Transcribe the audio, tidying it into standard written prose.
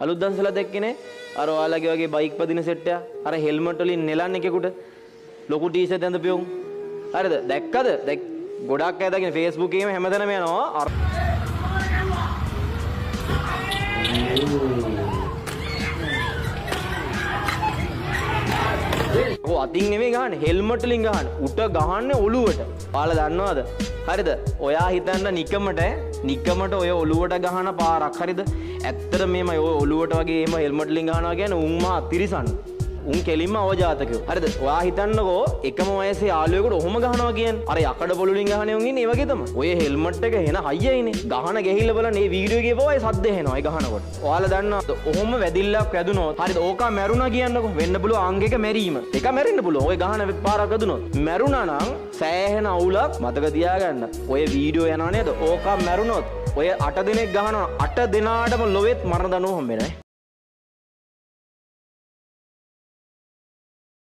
අලුත් දන්සලා දැක්කනේ අර ඔයාලගේ වගේ බයික් පදින සෙට් එක අර හෙල්මට් වලින් නෙලන්නේ කෙකුට ලොකු ටී-ෂර්ට් ඇඳපියුම් හරිද දැක්කද ගොඩක් අය දකින්න Facebook එකේම හැමදැනම යනවා ඔය අතින් නෙමෙයි ගහන්නේ හෙල්මට් වලින් ගහන්නේ උට ගහන්නේ ඔලුවට ඔයාලා දන්නවද හරිද ඔයා හිතන්න නිකමට ඔය ඔලුවට ගහන පාරක් හරිද ඇත්තට මේම ඔය ඔලුවට වගේ එහෙම හෙල්මට් වලින් ගහනවා කියන්නේ උන් මා තිරිසන් උන් කෙලින්ම අවජාතකයෝ හරිද ඔයා හිතන්නකෝ එකම වයසේ යාළුවෙකුට ඔහොම ගහනවා කියන්නේ අර යකඩ පොළු වලින් ගහන්නේ උන් ඉන්නේ ඒ වගේ තමයි ඔය හෙල්මට් එක එන හයියයිනේ ගහන ගැහිල්ල බලන්න මේ වීඩියෝ එකේ පොයි සද්ද එනවා ඒ ගහනකොට ඔයාලා දන්නවද ඔහොම වැදිල්ලක් වැදුනොත් හරිද ඕකා මැරුණා කියන්නකෝ වෙන්න පුළුවන් අංගයක මැරීම ඒක මැරෙන්න පුළුවන් ඔය ගහන පාරක් වැදුනොත් මැරුණා නම් සෑහෙන අවුලක් මතක තියාගන්න ඔය වීඩියෝ යනවා නේද ඕකා මැරුණොත් ඔය 8 දිනක් ගහනවා 8 දිනාටම ලොවෙත් මරණ දනුව හම්බෙනවා